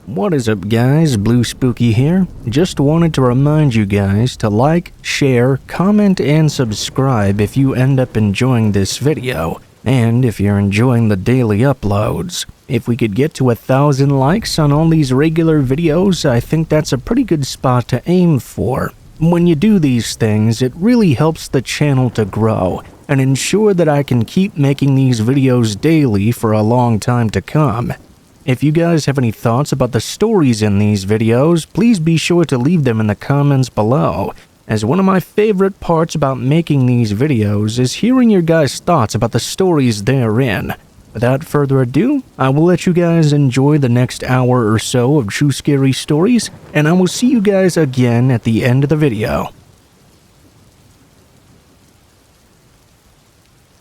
What is up guys, Blue Spooky here. Just wanted to remind you guys to like, share, comment, and subscribe if you end up enjoying this video, and if you're enjoying the daily uploads. If we could get to 1,000 likes on all these regular videos, I think that's a pretty good spot to aim for. When you do these things, it really helps the channel to grow and ensure that I can keep making these videos daily for a long time to come. If you guys have any thoughts about the stories in these videos, please be sure to leave them in the comments below, as one of my favorite parts about making these videos is hearing your guys' thoughts about the stories therein. Without further ado, I will let you guys enjoy the next hour or so of true scary stories, and I will see you guys again at the end of the video.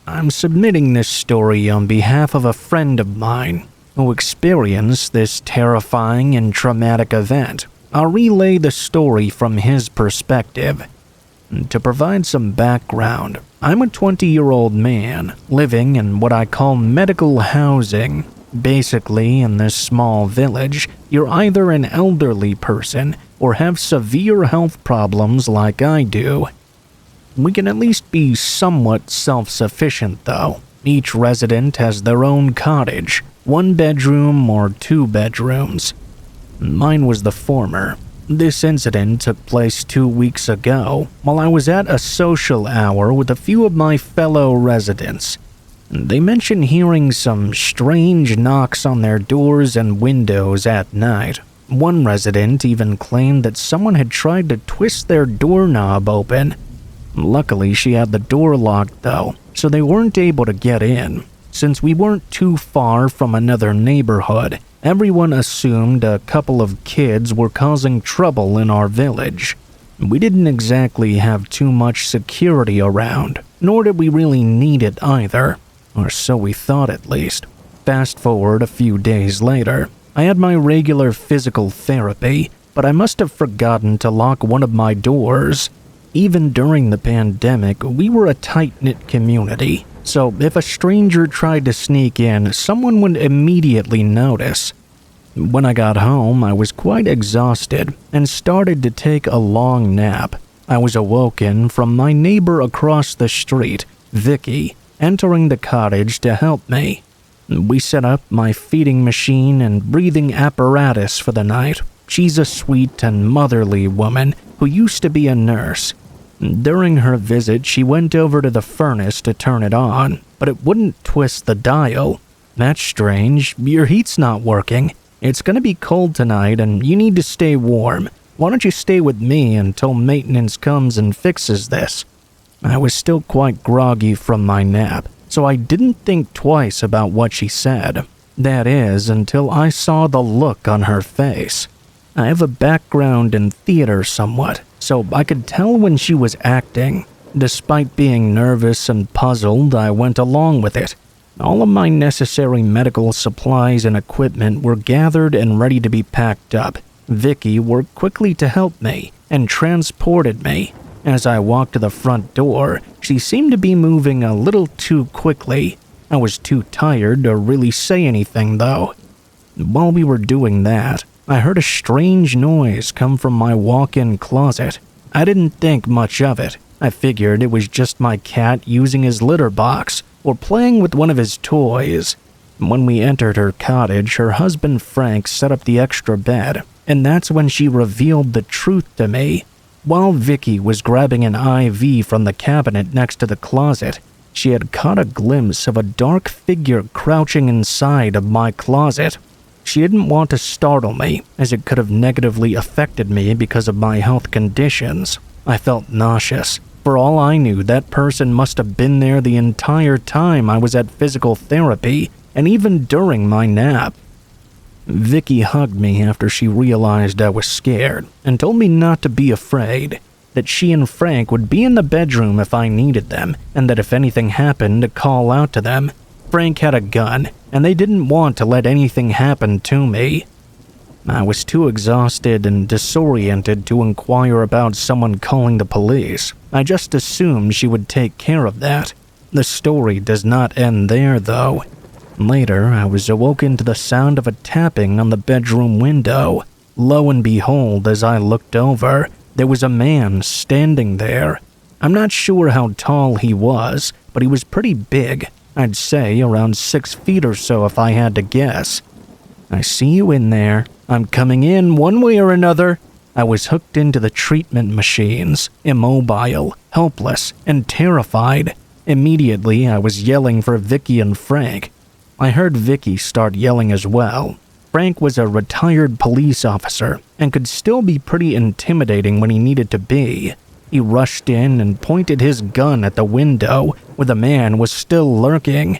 I'm submitting this story on behalf of a friend of mine who experienced this terrifying and traumatic event. I'll relay the story from his perspective. To provide some background, I'm a 20-year-old man living in what I call medical housing. Basically, in this small village, you're either an elderly person or have severe health problems like I do. We can at least be somewhat self-sufficient though. Each resident has their own cottage, 1 bedroom or 2 bedrooms. Mine was the former. This incident took place 2 weeks ago while I was at a social hour with a few of my fellow residents. They mentioned hearing some strange knocks on their doors and windows at night. One resident even claimed that someone had tried to twist their doorknob open. Luckily, she had the door locked though, so they weren't able to get in. Since we weren't too far from another neighborhood, everyone assumed a couple of kids were causing trouble in our village. We didn't exactly have too much security around, nor did we really need it either, or so we thought at least. Fast forward a few days later, I had my regular physical therapy, but I must have forgotten to lock one of my doors. Even during the pandemic, we were a tight-knit community, so if a stranger tried to sneak in, someone would immediately notice. When I got home, I was quite exhausted and started to take a long nap. I was awoken from my neighbor across the street, Vicky, entering the cottage to help me. We set up my feeding machine and breathing apparatus for the night. She's a sweet and motherly woman who used to be a nurse. During her visit, she went over to the furnace to turn it on, but it wouldn't twist the dial. That's strange. Your heat's not working. It's gonna be cold tonight and you need to stay warm. Why don't you stay with me until maintenance comes and fixes this? I was still quite groggy from my nap, so I didn't think twice about what she said. That is, until I saw the look on her face. I have a background in theater somewhat, so I could tell when she was acting. Despite being nervous and puzzled, I went along with it. All of my necessary medical supplies and equipment were gathered and ready to be packed up. Vicky worked quickly to help me and transported me. As I walked to the front door, she seemed to be moving a little too quickly. I was too tired to really say anything though. While we were doing that, I heard a strange noise come from my walk-in closet. I didn't think much of it. I figured it was just my cat using his litter box or playing with one of his toys. When we entered her cottage, her husband Frank set up the extra bed, and that's when she revealed the truth to me. While Vicky was grabbing an IV from the cabinet next to the closet, she had caught a glimpse of a dark figure crouching inside of my closet. She didn't want to startle me, as it could have negatively affected me because of my health conditions. I felt nauseous. For all I knew, that person must have been there the entire time I was at physical therapy, and even during my nap. Vicky hugged me after she realized I was scared, and told me not to be afraid, that she and Frank would be in the bedroom if I needed them, and that if anything happened to call out to them. Frank had a gun, and they didn't want to let anything happen to me. I was too exhausted and disoriented to inquire about someone calling the police. I just assumed she would take care of that. The story does not end there, though. Later, I was awoken to the sound of a tapping on the bedroom window. Lo and behold, as I looked over, there was a man standing there. I'm not sure how tall he was, but he was pretty big. I'd say around 6 feet or so if I had to guess. "I see you in there. I'm coming in one way or another." I was hooked into the treatment machines, immobile, helpless, and terrified. Immediately, I was yelling for Vicky and Frank. I heard Vicky start yelling as well. Frank was a retired police officer and could still be pretty intimidating when he needed to be. He rushed in and pointed his gun at the window where the man was still lurking.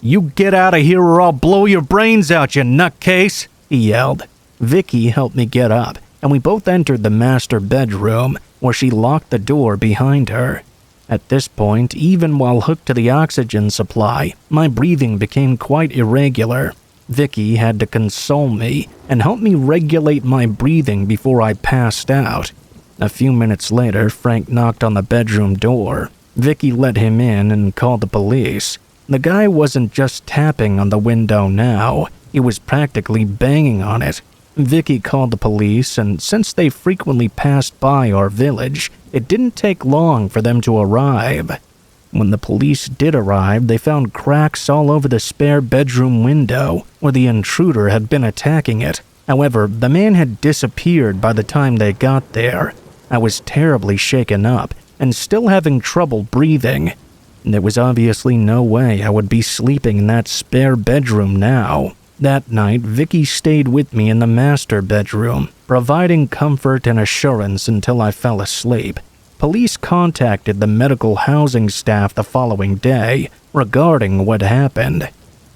"You get out of here or I'll blow your brains out, you nutcase!" he yelled. Vicky helped me get up, and we both entered the master bedroom, where she locked the door behind her. At this point, even while hooked to the oxygen supply, my breathing became quite irregular. Vicky had to console me and help me regulate my breathing before I passed out. A few minutes later, Frank knocked on the bedroom door. Vicky let him in and called the police. The guy wasn't just tapping on the window now, he was practically banging on it. Vicky called the police, and since they frequently passed by our village, it didn't take long for them to arrive. When the police did arrive, they found cracks all over the spare bedroom window where the intruder had been attacking it. However, the man had disappeared by the time they got there. I was terribly shaken up and still having trouble breathing. There was obviously no way I would be sleeping in that spare bedroom now. That night, Vicky stayed with me in the master bedroom, providing comfort and assurance until I fell asleep. Police contacted the medical housing staff the following day regarding what happened.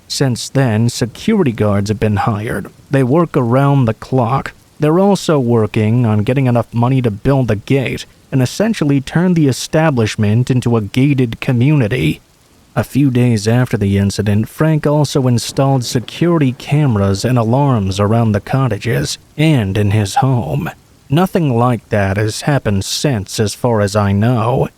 Since then, security guards have been hired. They work around the clock. They're also working on getting enough money to build a gate and essentially turn the establishment into a gated community. A few days after the incident, Frank also installed security cameras and alarms around the cottages and in his home. Nothing like that has happened since, as far as I know.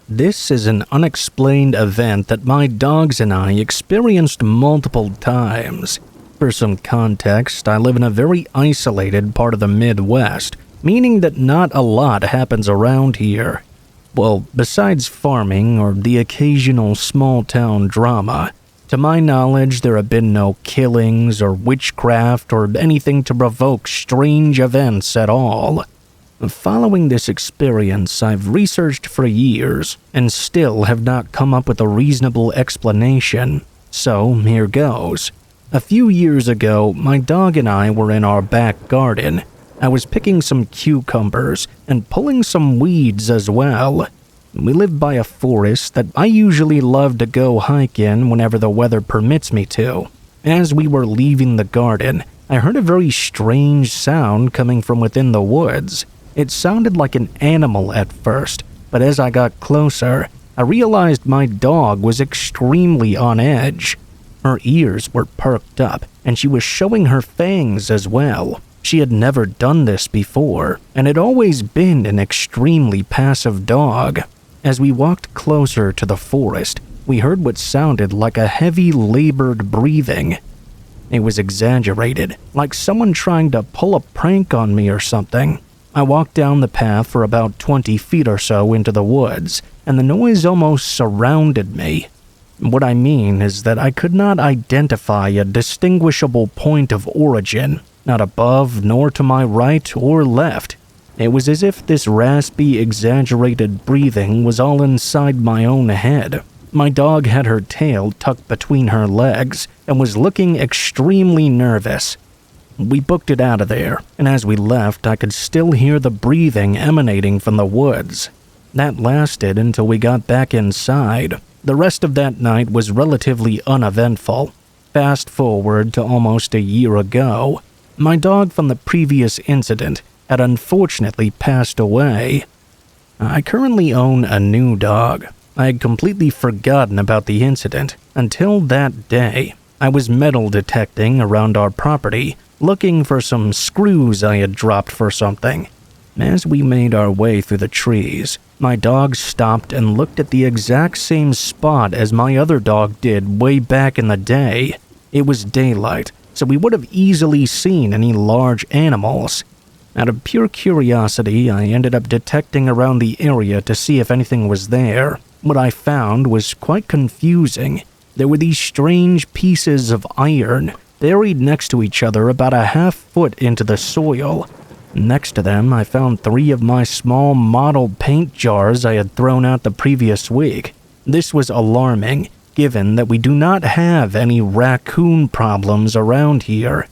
This is an unexplained event that my dogs and I experienced multiple times. For some context, I live in a very isolated part of the Midwest, meaning that not a lot happens around here. Well, besides farming or the occasional small-town drama, to my knowledge there have been no killings or witchcraft or anything to provoke strange events at all. Following this experience, I've researched for years and still have not come up with a reasonable explanation. So, here goes. A few years ago, my dog and I were in our back garden. I was picking some cucumbers and pulling some weeds as well. We live by a forest that I usually love to go hike in whenever the weather permits me to. As we were leaving the garden, I heard a very strange sound coming from within the woods. It sounded like an animal at first, but as I got closer, I realized my dog was extremely on edge. Her ears were perked up, and she was showing her fangs as well. She had never done this before, and had always been an extremely passive dog. As we walked closer to the forest, we heard what sounded like a heavy, labored breathing. It was exaggerated, like someone trying to pull a prank on me or something. I walked down the path for about 20 feet or so into the woods, and the noise almost surrounded me. What I mean is that I could not identify a distinguishable point of origin, not above nor to my right or left. It was as if this raspy, exaggerated breathing was all inside my own head. My dog had her tail tucked between her legs and was looking extremely nervous. We booked it out of there, and as we left, I could still hear the breathing emanating from the woods. That lasted until we got back inside. The rest of that night was relatively uneventful. Fast forward to almost a year ago. My dog from the previous incident had unfortunately passed away. I currently own a new dog. I had completely forgotten about the incident until that day. I was metal detecting around our property, looking for some screws I had dropped for something. As we made our way through the trees, my dog stopped and looked at the exact same spot as my other dog did way back in the day. It was daylight, so we would have easily seen any large animals. Out of pure curiosity, I ended up detecting around the area to see if anything was there. What I found was quite confusing. There were these strange pieces of iron buried next to each other about a half-foot into the soil. Next to them, I found 3 of my small model paint jars I had thrown out the previous week. This was alarming, given that we do not have any raccoon problems around here.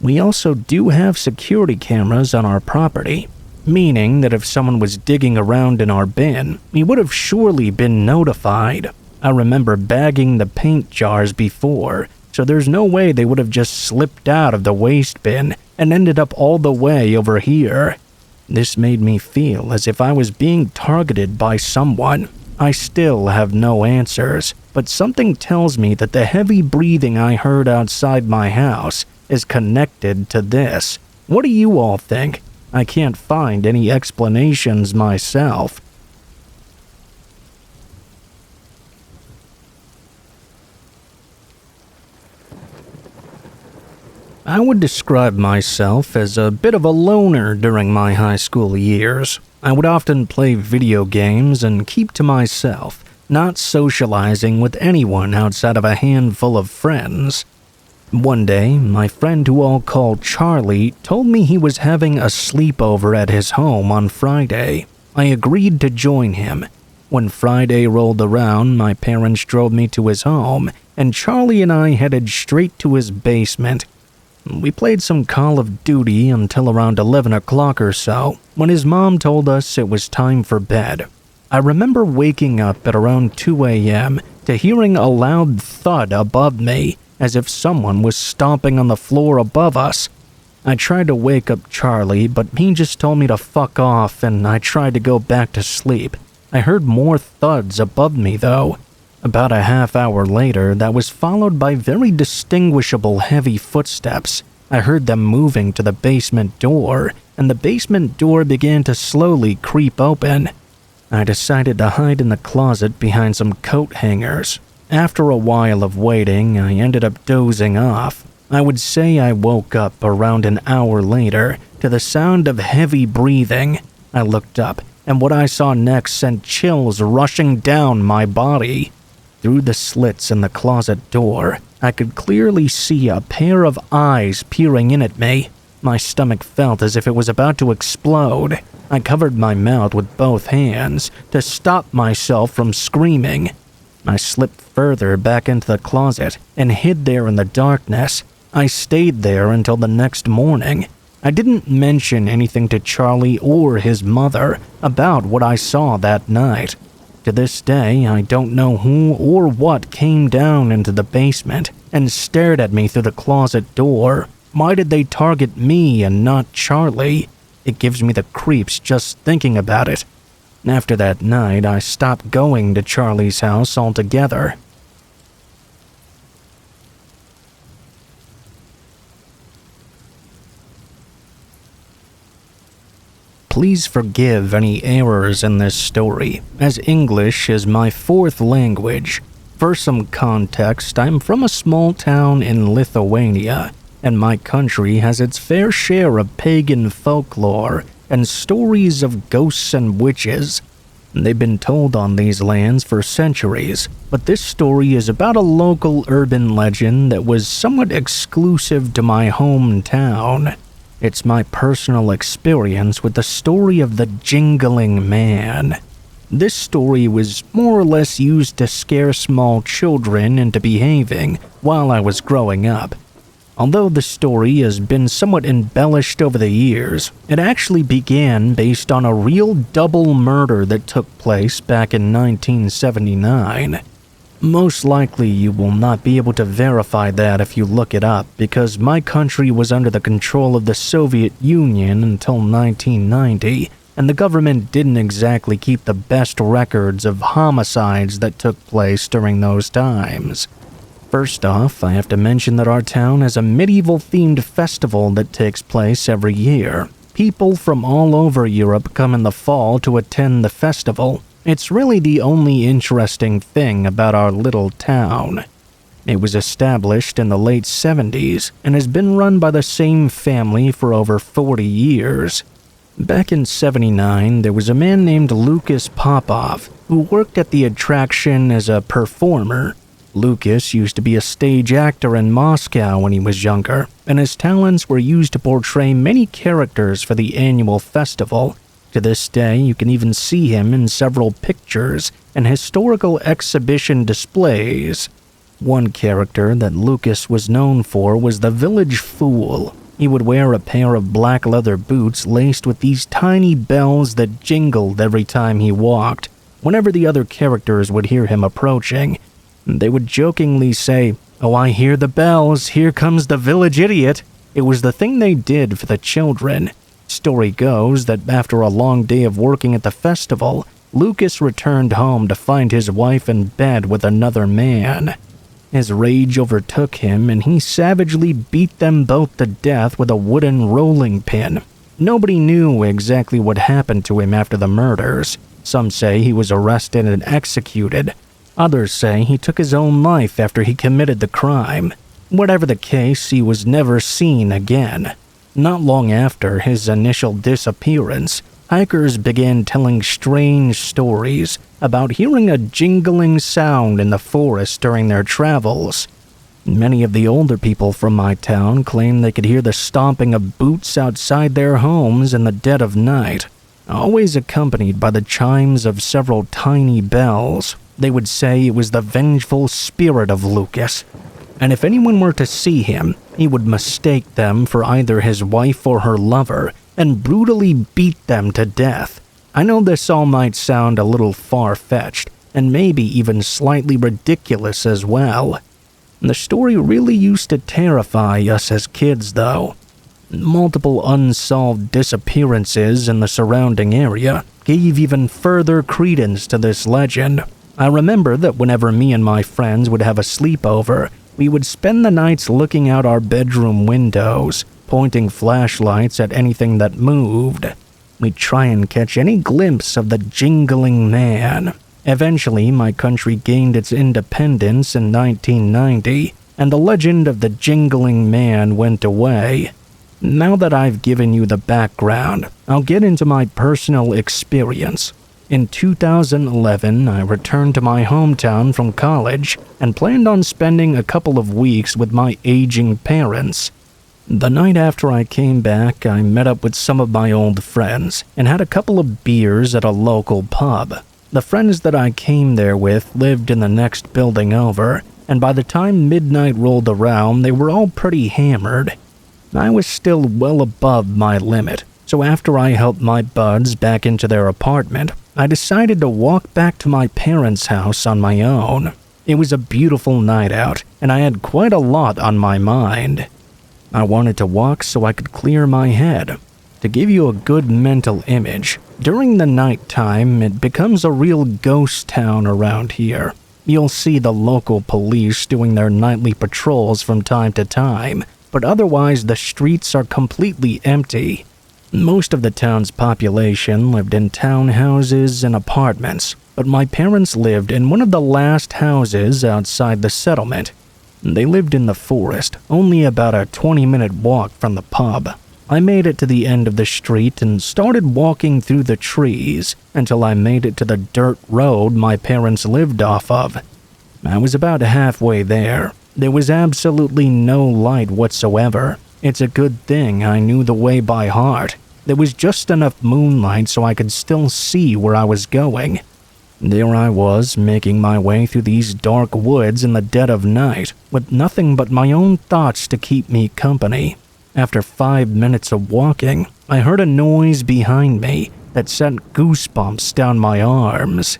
We also do have security cameras on our property, meaning that if someone was digging around in our bin, we would have surely been notified. I remember bagging the paint jars before, so there's no way they would have just slipped out of the waste bin and ended up all the way over here. This made me feel as if I was being targeted by someone. I still have no answers, but something tells me that the heavy breathing I heard outside my house is connected to this. What do you all think? I can't find any explanations myself. I would describe myself as a bit of a loner during my high school years. I would often play video games and keep to myself, not socializing with anyone outside of a handful of friends. One day, my friend who I'll call Charlie told me he was having a sleepover at his home on Friday. I agreed to join him. When Friday rolled around, my parents drove me to his home, and Charlie and I headed straight to his basement. We played some Call of Duty until around 11 o'clock or so, when his mom told us it was time for bed. I remember waking up at around 2 a.m. to hearing a loud thud above me, as if someone was stomping on the floor above us. I tried to wake up Charlie, but he just told me to fuck off, and I tried to go back to sleep. I heard more thuds above me, though. About a half hour later, that was followed by very distinguishable heavy footsteps. I heard them moving to the basement door, and the basement door began to slowly creep open. I decided to hide in the closet behind some coat hangers. After a while of waiting, I ended up dozing off. I would say I woke up around an hour later to the sound of heavy breathing. I looked up, and what I saw next sent chills rushing down my body. Through the slits in the closet door, I could clearly see a pair of eyes peering in at me. My stomach felt as if it was about to explode. I covered my mouth with both hands to stop myself from screaming. I slipped further back into the closet and hid there in the darkness. I stayed there until the next morning. I didn't mention anything to Charlie or his mother about what I saw that night. To this day, I don't know who or what came down into the basement and stared at me through the closet door. Why did they target me and not Charlie? It gives me the creeps just thinking about it. After that night, I stopped going to Charlie's house altogether. Please forgive any errors in this story, as English is my 4th language. For some context, I'm from a small town in Lithuania, and my country has its fair share of pagan folklore and stories of ghosts and witches. They've been told on these lands for centuries, but this story is about a local urban legend that was somewhat exclusive to my hometown. It's my personal experience with the story of the Jingling Man. This story was more or less used to scare small children into behaving while I was growing up. Although the story has been somewhat embellished over the years, it actually began based on a real double murder that took place back in 1979. Most likely you will not be able to verify that if you look it up, because my country was under the control of the Soviet Union until 1990, and the government didn't exactly keep the best records of homicides that took place during those times. First off, I have to mention that our town has a medieval-themed festival that takes place every year. People from all over Europe come in the fall to attend the festival. It's really the only interesting thing about our little town. It was established in the late 70s and has been run by the same family for over 40 years. Back in '79, there was a man named Lucas Popov who worked at the attraction as a performer. Lucas used to be a stage actor in Moscow when he was younger, and his talents were used to portray many characters for the annual festival. To this day, you can even see him in several pictures and historical exhibition displays. One character that Lucas was known for was the village fool. He would wear a pair of black leather boots laced with these tiny bells that jingled every time he walked. Whenever the other characters would hear him approaching, they would jokingly say, "Oh, I hear the bells, here comes the village idiot." It was the thing they did for the children. Story goes that after a long day of working at the festival, Lucas returned home to find his wife in bed with another man. His rage overtook him and he savagely beat them both to death with a wooden rolling pin. Nobody knew exactly what happened to him after the murders. Some say he was arrested and executed. Others say he took his own life after he committed the crime. Whatever the case, he was never seen again. Not long after his initial disappearance, hikers began telling strange stories about hearing a jingling sound in the forest during their travels. Many of the older people from my town claimed they could hear the stomping of boots outside their homes in the dead of night, always accompanied by the chimes of several tiny bells. They would say it was the vengeful spirit of Lucas, and if anyone were to see him, he would mistake them for either his wife or her lover and brutally beat them to death. I know this all might sound a little far-fetched, and maybe even slightly ridiculous as well. The story really used to terrify us as kids, though. Multiple unsolved disappearances in the surrounding area gave even further credence to this legend. I remember that whenever me and my friends would have a sleepover, we would spend the nights looking out our bedroom windows, pointing flashlights at anything that moved. We'd try and catch any glimpse of the jingling man. Eventually, my country gained its independence in 1990, and the legend of the jingling man went away. Now that I've given you the background, I'll get into my personal experience. In 2011, I returned to my hometown from college and planned on spending a couple of weeks with my aging parents. The night after I came back, I met up with some of my old friends and had a couple of beers at a local pub. The friends that I came there with lived in the next building over, and by the time midnight rolled around, they were all pretty hammered. I was still well above my limit, so after I helped my buds back into their apartment, I decided to walk back to my parents' house on my own. It was a beautiful night out, and I had quite a lot on my mind. I wanted to walk so I could clear my head. To give you a good mental image, during the night time, it becomes a real ghost town around here. You'll see the local police doing their nightly patrols from time to time, but otherwise the streets are completely empty. Most of the town's population lived in townhouses and apartments, but my parents lived in one of the last houses outside the settlement. They lived in the forest, only about a 20-minute walk from the pub. I made it to the end of the street and started walking through the trees until I made it to the dirt road my parents lived off of. I was about halfway there. There was absolutely no light whatsoever. It's a good thing I knew the way by heart. There was just enough moonlight so I could still see where I was going. There I was, making my way through these dark woods in the dead of night, with nothing but my own thoughts to keep me company. After 5 minutes of walking, I heard a noise behind me that sent goosebumps down my arms.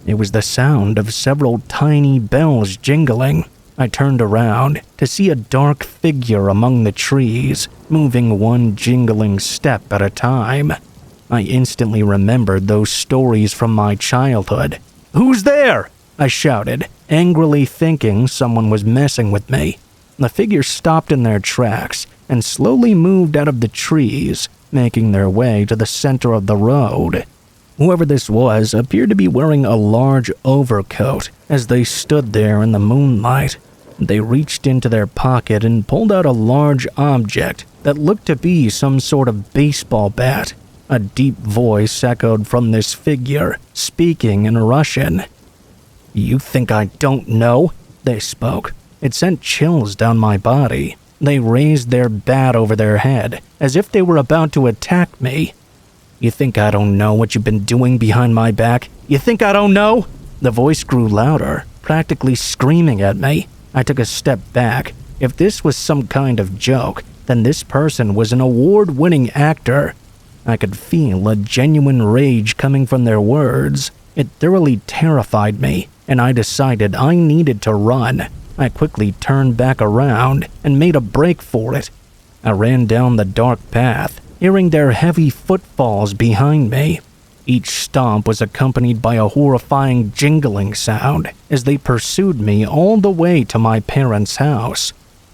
It was the sound of several tiny bells jingling. I turned around to see a dark figure among the trees, moving one jingling step at a time. I instantly remembered those stories from my childhood. "Who's there?" I shouted, angrily thinking someone was messing with me. The figure stopped in their tracks and slowly moved out of the trees, making their way to the center of the road. Whoever this was appeared to be wearing a large overcoat as they stood there in the moonlight. They reached into their pocket and pulled out a large object that looked to be some sort of baseball bat. A deep voice echoed from this figure, speaking in Russian. "You think I don't know?" they spoke. It sent chills down my body. They raised their bat over their head, as if they were about to attack me. "You think I don't know what you've been doing behind my back? You think I don't know?" The voice grew louder, practically screaming at me. I took a step back. If this was some kind of joke, then this person was an award-winning actor. I could feel a genuine rage coming from their words. It thoroughly terrified me, and I decided I needed to run. I quickly turned back around and made a break for it. I ran down the dark path, hearing their heavy footfalls behind me. Each stomp was accompanied by a horrifying jingling sound as they pursued me all the way to my parents' house.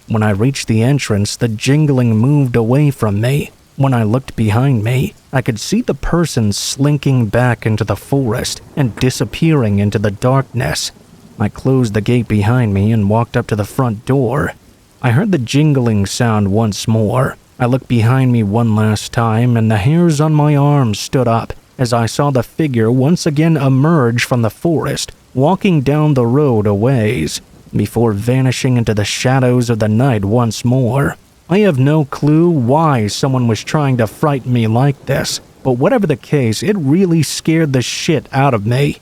When I reached the entrance, the jingling moved away from me. When I looked behind me, I could see the person slinking back into the forest and disappearing into the darkness. I closed the gate behind me and walked up to the front door. I heard the jingling sound once more. I looked behind me one last time, and the hairs on my arms stood up as I saw the figure once again emerge from the forest, walking down the road a ways, before vanishing into the shadows of the night once more. I have no clue why someone was trying to frighten me like this, but whatever the case, it really scared the shit out of me.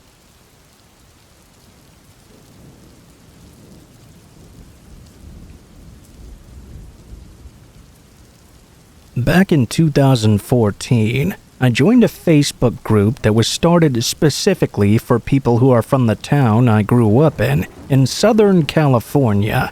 Back in 2014, I joined a Facebook group that was started specifically for people who are from the town I grew up in Southern California.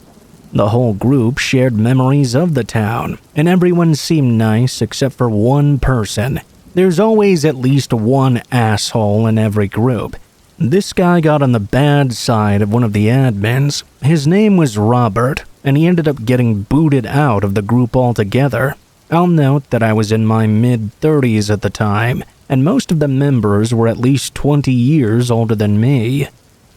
The whole group shared memories of the town, and everyone seemed nice except for one person. There's always at least one asshole in every group. This guy got on the bad side of one of the admins. His name was Robert, and he ended up getting booted out of the group altogether. I'll note that I was in my mid-30s at the time, and most of the members were at least 20 years older than me.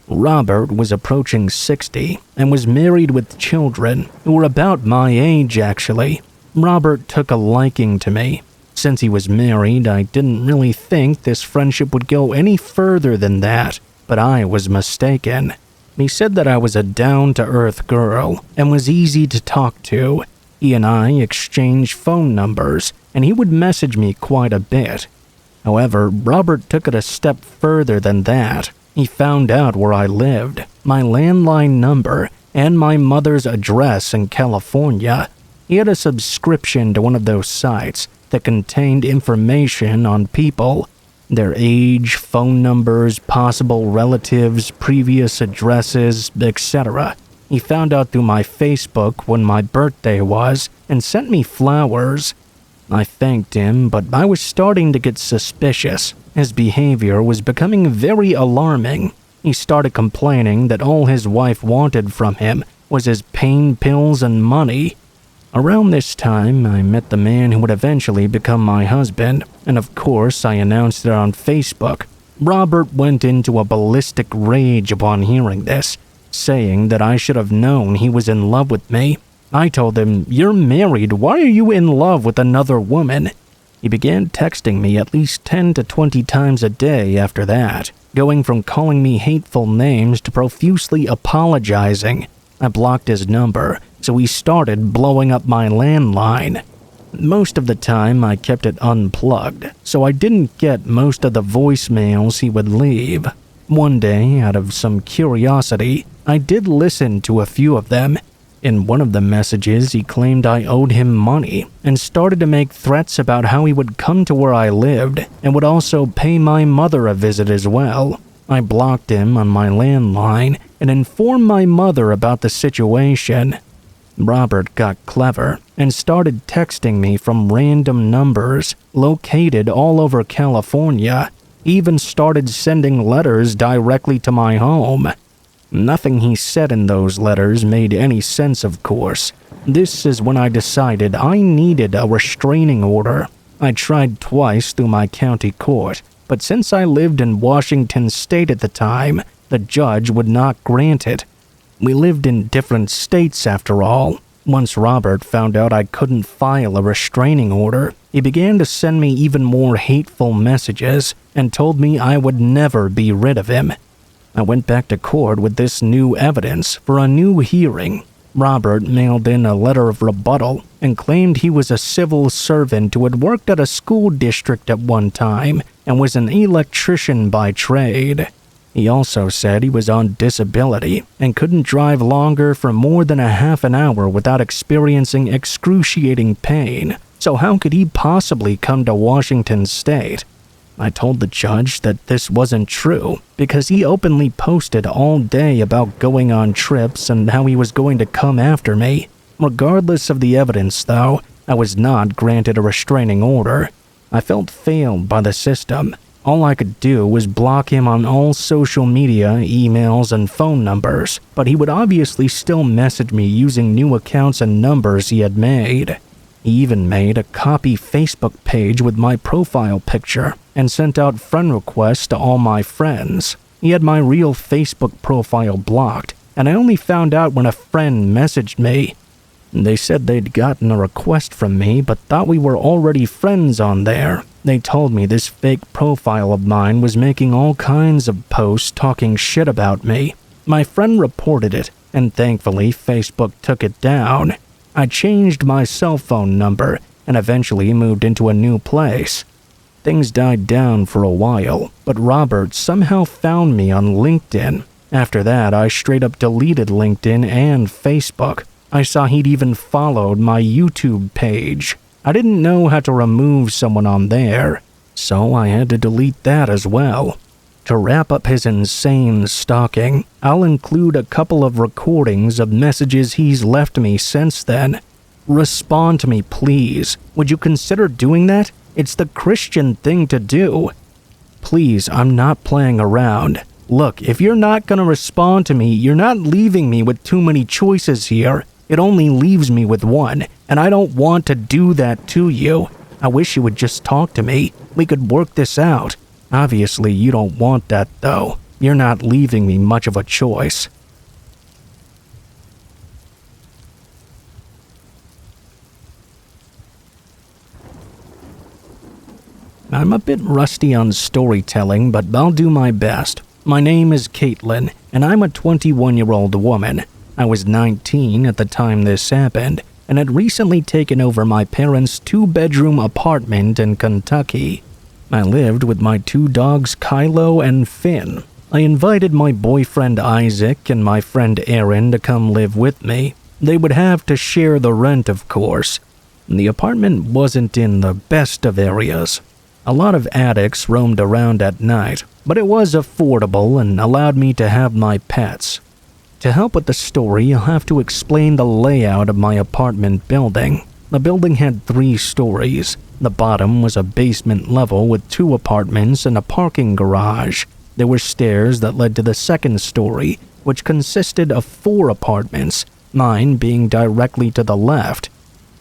Robert was approaching 60 and was married with children who were about my age, actually. Robert took a liking to me. Since he was married, I didn't really think this friendship would go any further than that, but I was mistaken. He said that I was a down-to-earth girl and was easy to talk to. He and I exchanged phone numbers, and he would message me quite a bit. However, Robert took it a step further than that. He found out where I lived, my landline number, and my mother's address in California. He had a subscription to one of those sites that contained information on people, their age, phone numbers, possible relatives, previous addresses, etc. He found out through my Facebook when my birthday was and sent me flowers. I thanked him, but I was starting to get suspicious. His behavior was becoming very alarming. He started complaining that all his wife wanted from him was his pain pills and money. Around this time, I met the man who would eventually become my husband, and of course I announced it on Facebook. Robert went into a ballistic rage upon hearing this, saying that I should have known he was in love with me. I told him, "You're married, why are you in love with another woman?" He began texting me at least 10 to 20 times a day after that, going from calling me hateful names to profusely apologizing. I blocked his number, so he started blowing up my landline. Most of the time I kept it unplugged, so I didn't get most of the voicemails he would leave. One day, out of some curiosity, I did listen to a few of them. In one of the messages, he claimed I owed him money and started to make threats about how he would come to where I lived and would also pay my mother a visit as well. I blocked him on my landline and informed my mother about the situation. Robert got clever and started texting me from random numbers located all over California. He even started sending letters directly to my home. Nothing he said in those letters made any sense, of course. This is when I decided I needed a restraining order. I tried twice through my county court, but since I lived in Washington state at the time, the judge would not grant it. We lived in different states after all. Once Robert found out I couldn't file a restraining order, he began to send me even more hateful messages and told me I would never be rid of him. I went back to court with this new evidence for a new hearing. Robert mailed in a letter of rebuttal and claimed he was a civil servant who had worked at a school district at one time and was an electrician by trade. He also said he was on disability and couldn't drive longer for more than a half an hour without experiencing excruciating pain, so how could he possibly come to Washington state? I told the judge that this wasn't true because he openly posted all day about going on trips and how he was going to come after me. Regardless of the evidence, though, I was not granted a restraining order. I felt failed by the system. All I could do was block him on all social media, emails, and phone numbers, but he would obviously still message me using new accounts and numbers he had made. He even made a copy Facebook page with my profile picture and sent out friend requests to all my friends. He had my real Facebook profile blocked, and I only found out when a friend messaged me. They said they'd gotten a request from me but thought we were already friends on there. They told me this fake profile of mine was making all kinds of posts talking shit about me. My friend reported it, and thankfully Facebook took it down. I changed my cell phone number and eventually moved into a new place. Things died down for a while, but Robert somehow found me on LinkedIn. After that, I straight up deleted LinkedIn and Facebook. I saw he'd even followed my YouTube page. I didn't know how to remove someone on there, so I had to delete that as well. To wrap up his insane stalking, I'll include a couple of recordings of messages he's left me since then. Respond to me, please. Would you consider doing that? It's the Christian thing to do. Please, I'm not playing around. Look, if you're not gonna respond to me, you're not leaving me with too many choices here. It only leaves me with one, and I don't want to do that to you. I wish you would just talk to me. We could work this out. Obviously, you don't want that, though. You're not leaving me much of a choice. I'm a bit rusty on storytelling, but I'll do my best. My name is Caitlin, and I'm a 21-year-old woman. I was 19 at the time this happened, and had recently taken over my parents' 2-bedroom apartment in Kentucky. I lived with my 2 dogs, Kylo and Finn. I invited my boyfriend Isaac and my friend Aaron to come live with me. They would have to share the rent, of course. The apartment wasn't in the best of areas. A lot of addicts roamed around at night, but it was affordable and allowed me to have my pets. To help with the story, I'll have to explain the layout of my apartment building. The building had 3 stories. The bottom was a basement level with 2 apartments and a parking garage. There were stairs that led to the 2nd story, which consisted of 4 apartments, mine being directly to the left.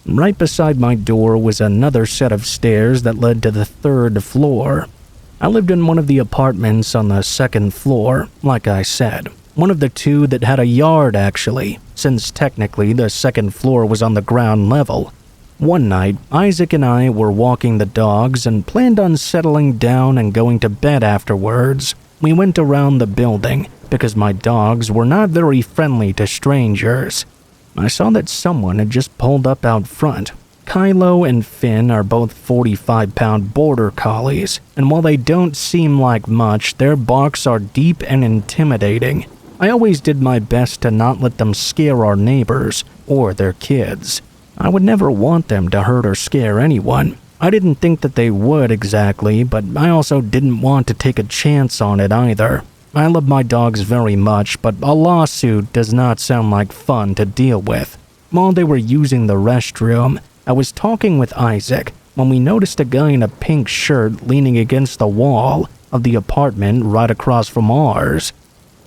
Right beside my door was another set of stairs that led to the 3rd floor. I lived in one of the apartments on the 2nd floor, like I said. One of the 2 that had a yard, actually, since technically the 2nd floor was on the ground level. One night, Isaac and I were walking the dogs and planned on settling down and going to bed afterwards. We went around the building because my dogs were not very friendly to strangers. I saw that someone had just pulled up out front. Kylo and Finn are both 45-pound border collies, and while they don't seem like much, their barks are deep and intimidating. I always did my best to not let them scare our neighbors or their kids. I would never want them to hurt or scare anyone. I didn't think that they would exactly, but I also didn't want to take a chance on it either. I love my dogs very much, but a lawsuit does not sound like fun to deal with. While they were using the restroom, I was talking with Isaac when we noticed a guy in a pink shirt leaning against the wall of the apartment right across from ours.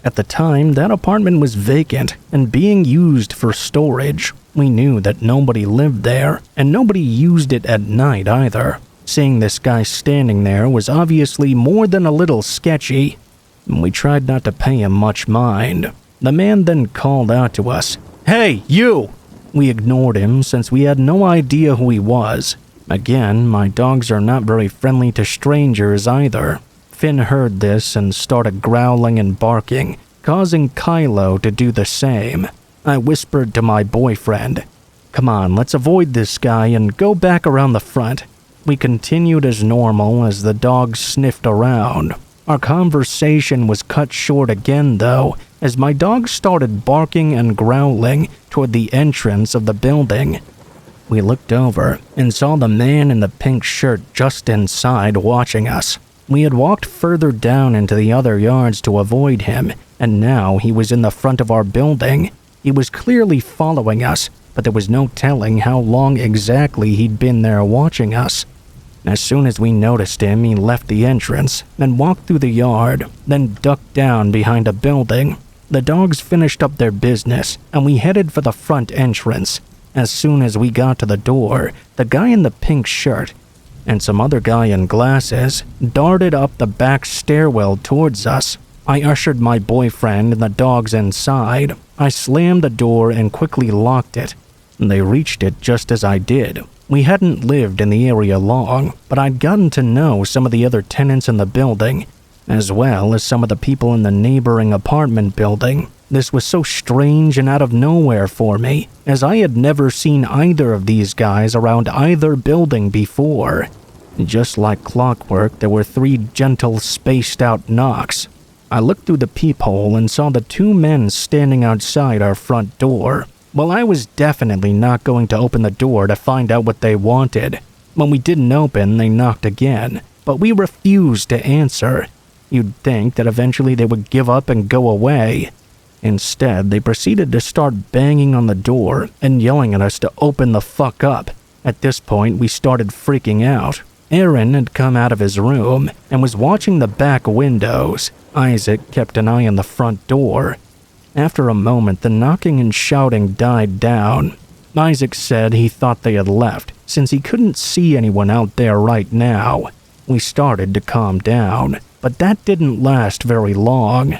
At the time, that apartment was vacant and being used for storage. We knew that nobody lived there, and nobody used it at night either. Seeing this guy standing there was obviously more than a little sketchy, and we tried not to pay him much mind. The man then called out to us, "Hey, you!" We ignored him since we had no idea who he was. Again, my dogs are not very friendly to strangers either. Finn heard this and started growling and barking, causing Kylo to do the same. I whispered to my boyfriend, "Come on, let's avoid this guy and go back around the front." We continued as normal as the dogs sniffed around. Our conversation was cut short again though, as my dog started barking and growling toward the entrance of the building. We looked over and saw the man in the pink shirt just inside watching us. We had walked further down into the other yards to avoid him, and now he was in the front of our building. He was clearly following us, but there was no telling how long exactly he'd been there watching us. As soon as we noticed him, he left the entrance, then walked through the yard, then ducked down behind a building. The dogs finished up their business, and we headed for the front entrance. As soon as we got to the door, the guy in the pink shirt and some other guy in glasses darted up the back stairwell towards us. I ushered my boyfriend and the dogs inside. I slammed the door and quickly locked it. They reached it just as I did. We hadn't lived in the area long, but I'd gotten to know some of the other tenants in the building, as well as some of the people in the neighboring apartment building. This was so strange and out of nowhere for me, as I had never seen either of these guys around either building before. Just like clockwork, there were 3 gentle, spaced-out knocks. I looked through the peephole and saw the 2 men standing outside our front door. Well, I was definitely not going to open the door to find out what they wanted. When we didn't open, they knocked again, but we refused to answer. You'd think that eventually they would give up and go away. Instead, they proceeded to start banging on the door and yelling at us to open the fuck up. At this point, we started freaking out. Aaron had come out of his room and was watching the back windows. Isaac kept an eye on the front door. After a moment, the knocking and shouting died down. Isaac said he thought they had left, since he couldn't see anyone out there right now. We started to calm down, but that didn't last very long.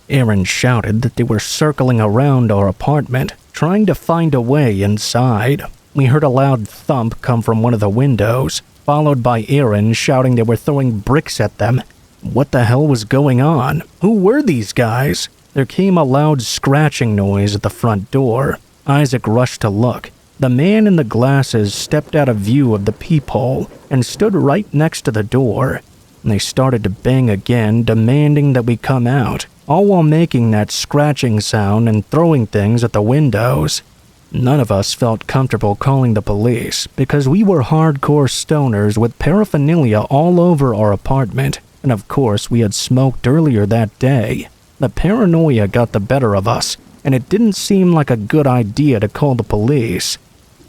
Aaron shouted that they were circling around our apartment, trying to find a way inside. We heard a loud thump come from one of the windows, followed by Aaron shouting they were throwing bricks at them. What the hell was going on? Who were these guys? There came a loud scratching noise at the front door. Isaac rushed to look. The man in the glasses stepped out of view of the peephole and stood right next to the door. They started to bang again, demanding that we come out, all while making that scratching sound and throwing things at the windows. None of us felt comfortable calling the police because we were hardcore stoners with paraphernalia all over our apartment, and of course we had smoked earlier that day. The paranoia got the better of us, and it didn't seem like a good idea to call the police.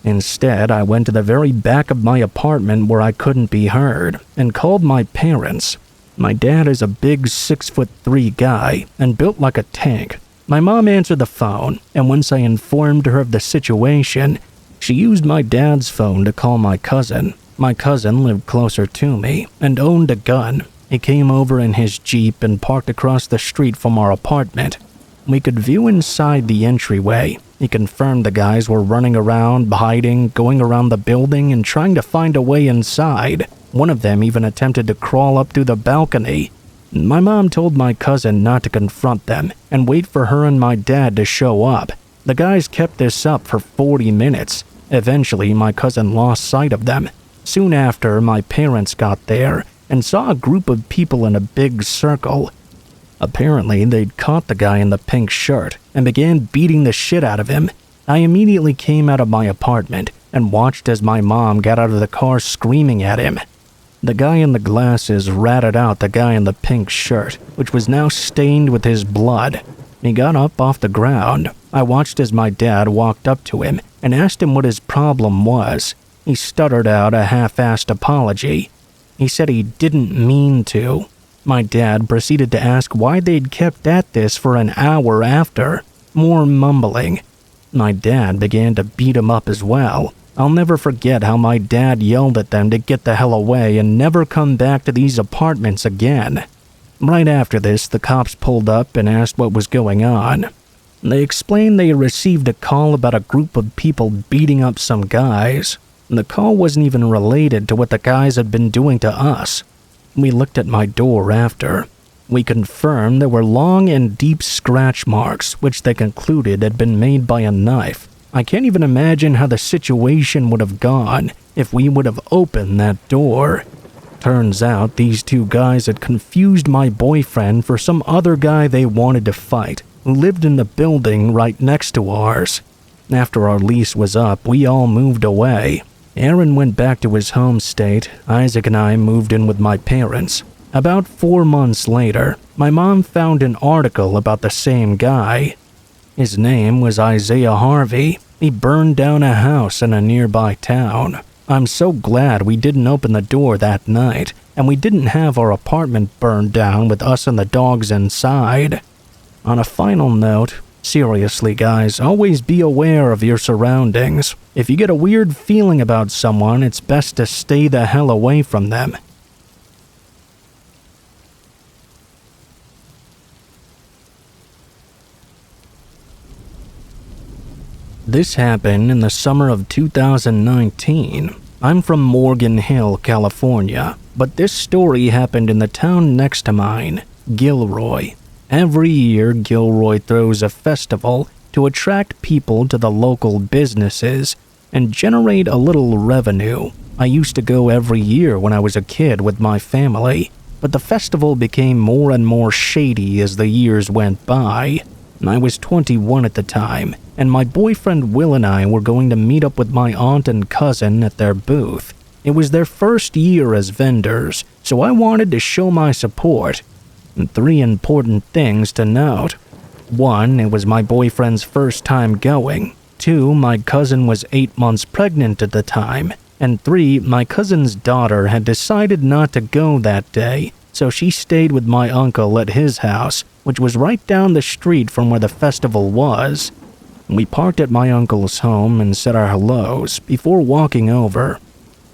Instead, I went to the very back of my apartment where I couldn't be heard, and called my parents. My dad is a big 6'3" guy, and built like a tank. My mom answered the phone, and once I informed her of the situation, she used my dad's phone to call my cousin. My cousin lived closer to me, and owned a gun. He came over in his Jeep and parked across the street from our apartment. We could view inside the entryway. He confirmed the guys were running around, hiding, going around the building, and trying to find a way inside. One of them even attempted to crawl up through the balcony. My mom told my cousin not to confront them and wait for her and my dad to show up. The guys kept this up for 40 minutes. Eventually, my cousin lost sight of them. Soon after, my parents got there and saw a group of people in a big circle. Apparently, they'd caught the guy in the pink shirt and began beating the shit out of him. I immediately came out of my apartment and watched as my mom got out of the car screaming at him. The guy in the glasses ratted out the guy in the pink shirt, which was now stained with his blood. He got up off the ground. I watched as my dad walked up to him and asked him what his problem was. He stuttered out a half-assed apology. He said he didn't mean to. My dad proceeded to ask why they'd kept at this for an hour after. More mumbling. My dad began to beat him up as well. I'll never forget how my dad yelled at them to get the hell away and never come back to these apartments again. Right after this, the cops pulled up and asked what was going on. They explained they received a call about a group of people beating up some guys. The call wasn't even related to what the guys had been doing to us. We looked at my door after. We confirmed there were long and deep scratch marks, which they concluded had been made by a knife. I can't even imagine how the situation would have gone if we would have opened that door. Turns out these two guys had confused my boyfriend for some other guy they wanted to fight, who lived in the building right next to ours. After our lease was up, we all moved away. Aaron went back to his home state. Isaac and I moved in with my parents. About 4 months later, my mom found an article about the same guy. His name was Isaiah Harvey. He burned down a house in a nearby town. I'm so glad we didn't open the door that night, and we didn't have our apartment burned down with us and the dogs inside. On a final note, seriously guys, always be aware of your surroundings. If you get a weird feeling about someone, it's best to stay the hell away from them. This happened in the summer of 2019. I'm from Morgan Hill, California, but this story happened in the town next to mine, Gilroy. Every year, Gilroy throws a festival to attract people to the local businesses and generate a little revenue. I used to go every year when I was a kid with my family, but the festival became more and more shady as the years went by. I was 21 at the time, and my boyfriend Will and I were going to meet up with my aunt and cousin at their booth. It was their first year as vendors, so I wanted to show my support. 3 important things to note. 1, it was my boyfriend's first time going. 2, my cousin was 8 months pregnant at the time. And 3, my cousin's daughter had decided not to go that day, so she stayed with my uncle at his house, which was right down the street from where the festival was. We parked at my uncle's home and said our hellos before walking over.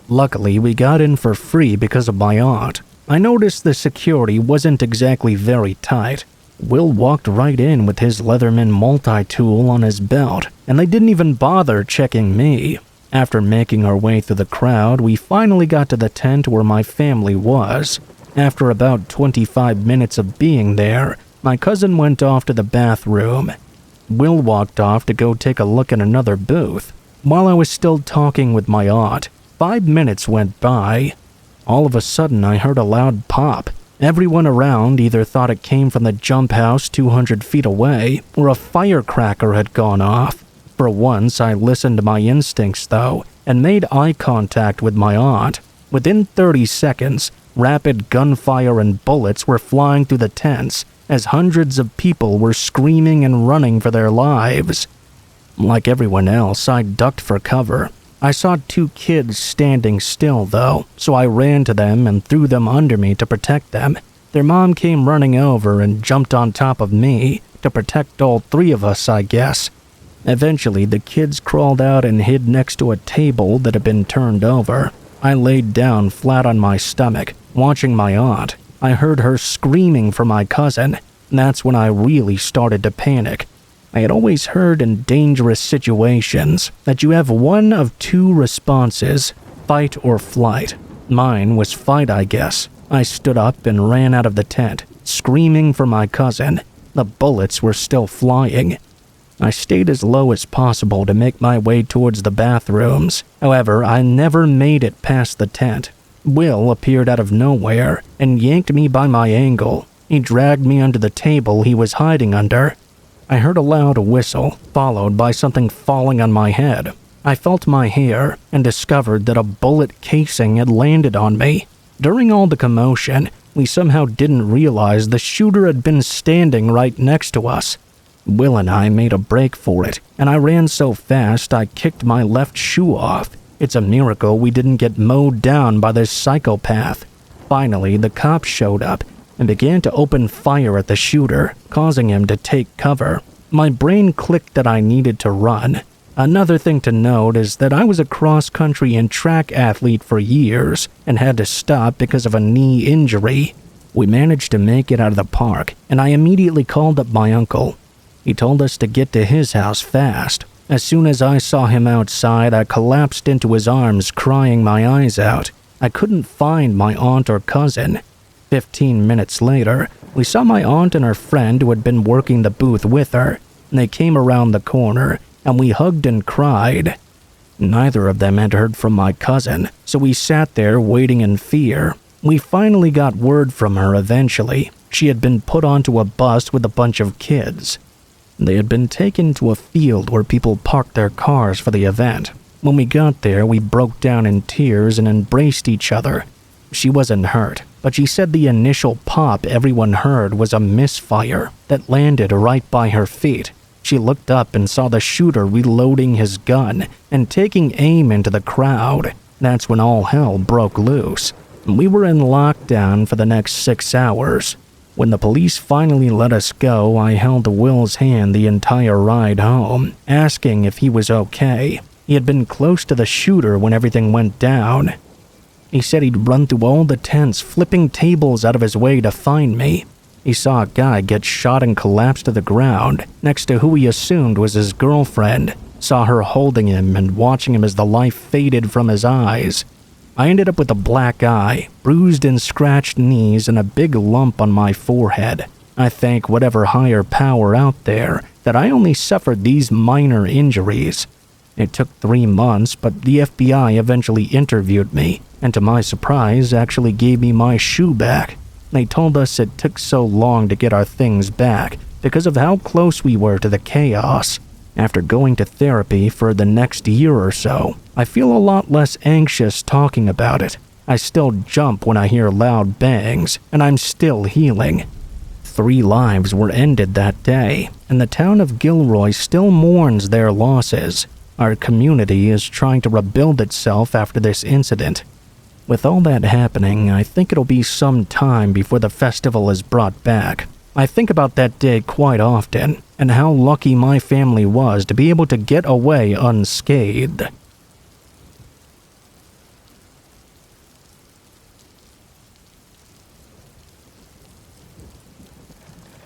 Luckily, we got in for free because of my aunt. I noticed the security wasn't exactly very tight. Will walked right in with his Leatherman multi-tool on his belt, and they didn't even bother checking me. After making our way through the crowd, we finally got to the tent where my family was. After about 25 minutes of being there, my cousin went off to the bathroom. Will walked off to go take a look at another booth. While I was still talking with my aunt, 5 minutes went by. All of a sudden, I heard a loud pop. Everyone around either thought it came from the jump house 200 feet away, or a firecracker had gone off. For once, I listened to my instincts, though, and made eye contact with my aunt. Within 30 seconds, rapid gunfire and bullets were flying through the tents as hundreds of people were screaming and running for their lives. Like everyone else, I ducked for cover. I saw 2 kids standing still, though, so I ran to them and threw them under me to protect them. Their mom came running over and jumped on top of me to protect all 3 of us, I guess. Eventually, the kids crawled out and hid next to a table that had been turned over. I laid down flat on my stomach, watching my aunt. I heard her screaming for my cousin. That's when I really started to panic. I had always heard in dangerous situations that you have one of 2 responses, fight or flight. Mine was fight, I guess. I stood up and ran out of the tent, screaming for my cousin. The bullets were still flying. I stayed as low as possible to make my way towards the bathrooms. However, I never made it past the tent. Will appeared out of nowhere and yanked me by my ankle. He dragged me under the table he was hiding under. I heard a loud whistle, followed by something falling on my head. I felt my hair and discovered that a bullet casing had landed on me. During all the commotion, we somehow didn't realize the shooter had been standing right next to us. Will and I made a break for it, and I ran so fast I kicked my left shoe off. It's a miracle we didn't get mowed down by this psychopath. Finally, the cops showed up and began to open fire at the shooter, causing him to take cover. My brain clicked that I needed to run. Another thing to note is that I was a cross-country and track athlete for years and had to stop because of a knee injury. We managed to make it out of the park, and I immediately called up my uncle. He told us to get to his house fast. As soon as I saw him outside, I collapsed into his arms, crying my eyes out. I couldn't find my aunt or cousin. 15 minutes later, we saw my aunt and her friend who had been working the booth with her. They came around the corner, and we hugged and cried. Neither of them had heard from my cousin, so we sat there waiting in fear. We finally got word from her eventually. She had been put onto a bus with a bunch of kids. They had been taken to a field where people parked their cars for the event. When we got there, we broke down in tears and embraced each other. She wasn't hurt, but she said the initial pop everyone heard was a misfire that landed right by her feet. She looked up and saw the shooter reloading his gun and taking aim into the crowd. That's when all hell broke loose. We were in lockdown for the next 6 hours. When the police finally let us go, I held Will's hand the entire ride home, asking if he was okay. He had been close to the shooter when everything went down. He said he'd run through all the tents, flipping tables out of his way to find me. He saw a guy get shot and collapse to the ground, next to who he assumed was his girlfriend. Saw her holding him and watching him as the life faded from his eyes. I ended up with a black eye, bruised and scratched knees, and a big lump on my forehead. I thank whatever higher power out there that I only suffered these minor injuries. It took 3 months, but the FBI eventually interviewed me, and to my surprise, actually gave me my shoe back. They told us it took so long to get our things back because of how close we were to the chaos. After going to therapy for the next year or so, I feel a lot less anxious talking about it. I still jump when I hear loud bangs, and I'm still healing. 3 lives were ended that day, and the town of Gilroy still mourns their losses. Our community is trying to rebuild itself after this incident. With all that happening, I think it'll be some time before the festival is brought back. I think about that day quite often, and how lucky my family was to be able to get away unscathed.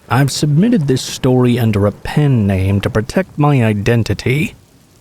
I've submitted this story under a pen name to protect my identity.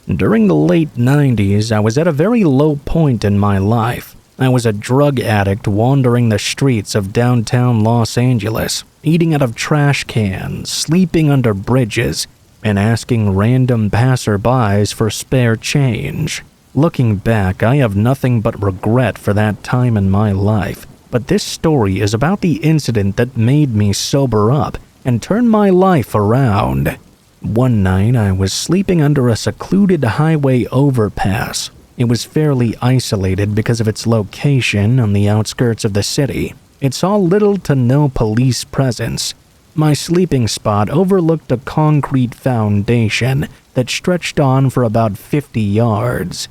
During the late 90s, I was at a very low point in my life. I was a drug addict wandering the streets of downtown Los Angeles, eating out of trash cans, sleeping under bridges, and asking random passerbys for spare change. Looking back, I have nothing but regret for that time in my life, but this story is about the incident that made me sober up and turn my life around. One night, I was sleeping under a secluded highway overpass. It was fairly isolated because of its location on the outskirts of the city. It saw little to no police presence. My sleeping spot overlooked a concrete foundation that stretched on for about 50 yards.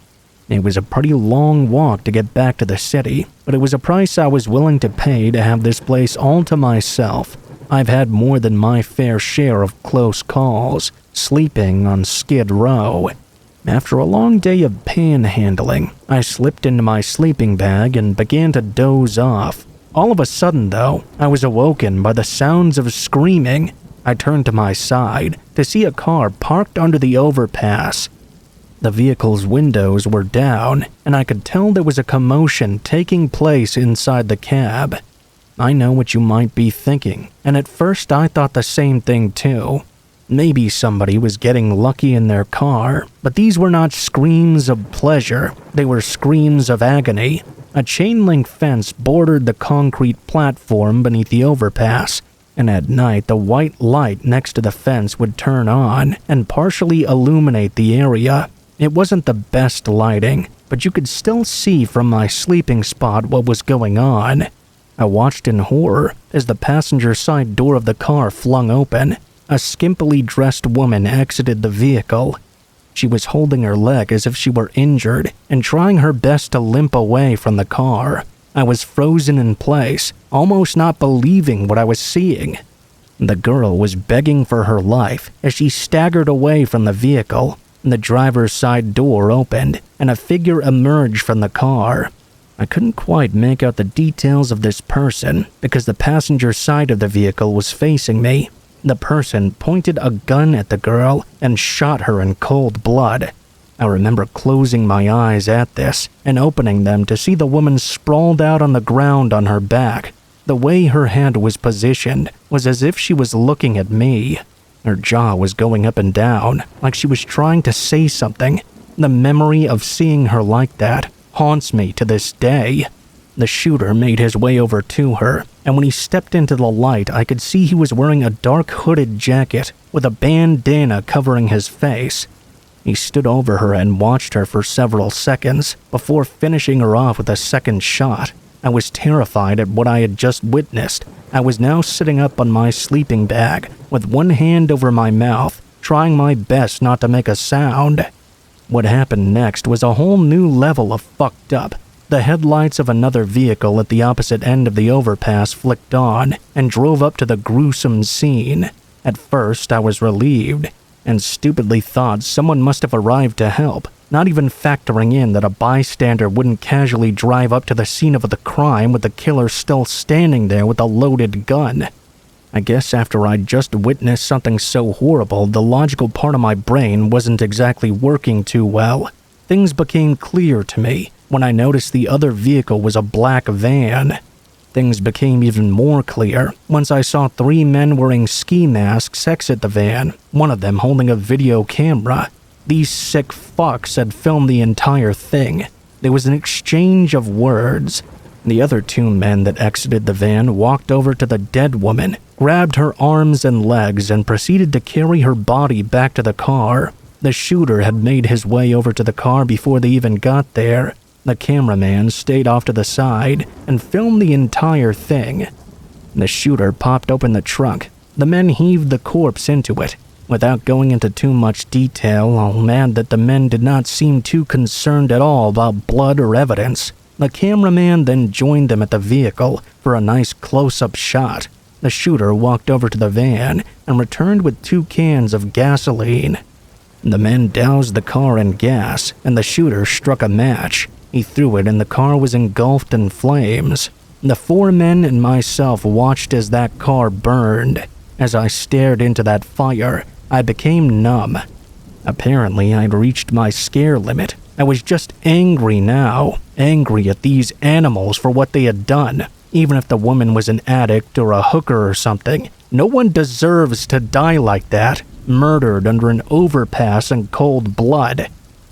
It was a pretty long walk to get back to the city, but it was a price I was willing to pay to have this place all to myself. I've had more than my fair share of close calls, sleeping on Skid Row. After a long day of panhandling, I slipped into my sleeping bag and began to doze off. All of a sudden, though, I was awoken by the sounds of screaming. I turned to my side to see a car parked under the overpass. The vehicle's windows were down, and I could tell there was a commotion taking place inside the cab. I know what you might be thinking, and at first I thought the same thing too. Maybe somebody was getting lucky in their car, but these were not screams of pleasure, they were screams of agony. A chain-link fence bordered the concrete platform beneath the overpass, and at night the white light next to the fence would turn on and partially illuminate the area. It wasn't the best lighting, but you could still see from my sleeping spot what was going on. I watched in horror as the passenger side door of the car flung open. A skimpily dressed woman exited the vehicle. She was holding her leg as if she were injured and trying her best to limp away from the car. I was frozen in place, almost not believing what I was seeing. The girl was begging for her life as she staggered away from the vehicle. The driver's side door opened, and a figure emerged from the car. I couldn't quite make out the details of this person because the passenger side of the vehicle was facing me. The person pointed a gun at the girl and shot her in cold blood. I remember closing my eyes at this and opening them to see the woman sprawled out on the ground on her back. The way her head was positioned was as if she was looking at me. Her jaw was going up and down, like she was trying to say something. The memory of seeing her like that haunts me to this day. The shooter made his way over to her, and when he stepped into the light, I could see he was wearing a dark hooded jacket with a bandana covering his face. He stood over her and watched her for several seconds before finishing her off with a second shot. I was terrified at what I had just witnessed. I was now sitting up on my sleeping bag with one hand over my mouth, trying my best not to make a sound. What happened next was a whole new level of fucked up. The headlights of another vehicle at the opposite end of the overpass flicked on and drove up to the gruesome scene. At first, I was relieved and stupidly thought someone must have arrived to help, not even factoring in that a bystander wouldn't casually drive up to the scene of the crime with the killer still standing there with a loaded gun. I guess after I'd just witnessed something so horrible, the logical part of my brain wasn't exactly working too well. Things became clear to me when I noticed the other vehicle was a black van. Things became even more clear once I saw 3 men wearing ski masks exit the van, one of them holding a video camera. These sick fucks had filmed the entire thing. There was an exchange of words. The other 2 men that exited the van walked over to the dead woman, grabbed her arms and legs, and proceeded to carry her body back to the car. The shooter had made his way over to the car before they even got there. The cameraman stayed off to the side and filmed the entire thing. The shooter popped open the trunk. The men heaved the corpse into it. Without going into too much detail, I'll add that the men did not seem too concerned at all about blood or evidence. The cameraman then joined them at the vehicle for a nice close-up shot. The shooter walked over to the van and returned with 2 cans of gasoline. The men doused the car in gas, and the shooter struck a match. He threw it and the car was engulfed in flames. The 4 men and myself watched as that car burned. As I stared into that fire, I became numb. Apparently, I'd reached my scare limit. I was just angry now, angry at these animals for what they had done. Even if the woman was an addict or a hooker or something, no one deserves to die like that, murdered under an overpass in cold blood.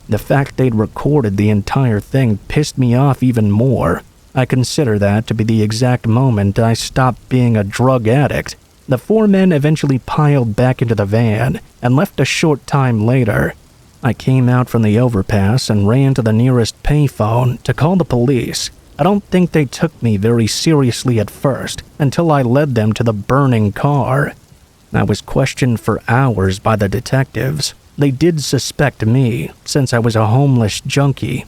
The fact they'd recorded the entire thing pissed me off even more. I consider that to be the exact moment I stopped being a drug addict. The 4 men eventually piled back into the van and left a short time later. I came out from the overpass and ran to the nearest payphone to call the police. I don't think they took me very seriously at first until I led them to the burning car. I was questioned for hours by the detectives. They did suspect me, since I was a homeless junkie.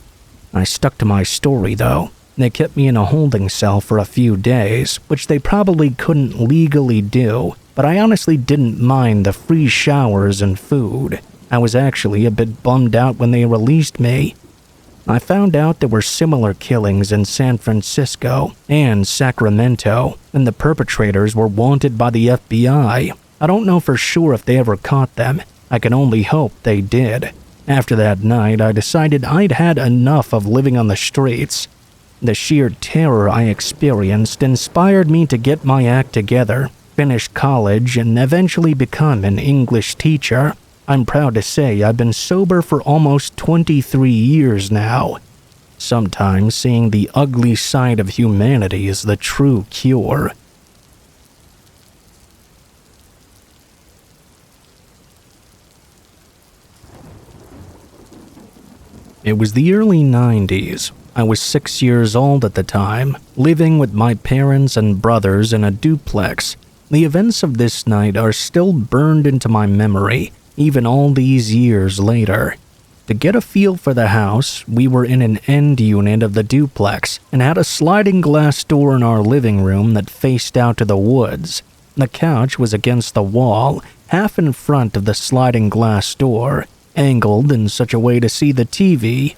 I stuck to my story, though. They kept me in a holding cell for a few days, which they probably couldn't legally do, but I honestly didn't mind the free showers and food. I was actually a bit bummed out when they released me. I found out there were similar killings in San Francisco and Sacramento, and the perpetrators were wanted by the FBI. I don't know for sure if they ever caught them. I can only hope they did. After that night, I decided I'd had enough of living on the streets. The sheer terror I experienced inspired me to get my act together, finish college, and eventually become an English teacher. I'm proud to say I've been sober for almost 23 years now. Sometimes seeing the ugly side of humanity is the true cure. It was the early 90s. I was 6 years old at the time, living with my parents and brothers in a duplex. The events of this night are still burned into my memory, even all these years later. To get a feel for the house, we were in an end unit of the duplex and had a sliding glass door in our living room that faced out to the woods. The couch was against the wall, half in front of the sliding glass door. angled in such a way to see the TV.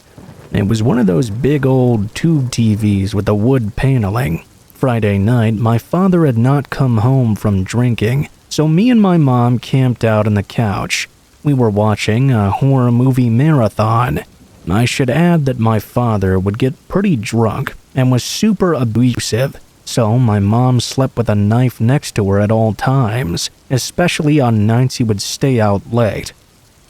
It was one of those big old tube TVs with the wood paneling. Friday night, my father had not come home from drinking, so me and my mom camped out on the couch. We were watching a horror movie marathon. I should add that my father would get pretty drunk and was super abusive, so my mom slept with a knife next to her at all times, especially on nights he would stay out late.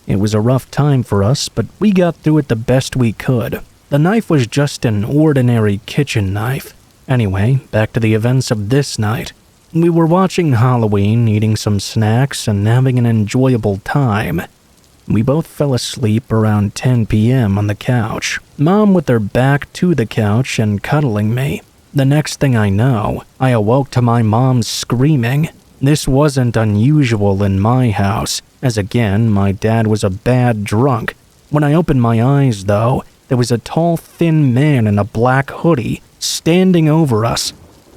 It was a rough time for us, but we got through it the best we could. The knife was just an ordinary kitchen knife. Anyway, back to the events of this night. We were watching Halloween, eating some snacks, and having an enjoyable time. We both fell asleep around 10 p.m. on the couch, Mom with her back to the couch and cuddling me. The next thing I know, I awoke to my mom screaming. This wasn't unusual in my house, as again, my dad was a bad drunk. When I opened my eyes, though, there was a tall, thin man in a black hoodie standing over us.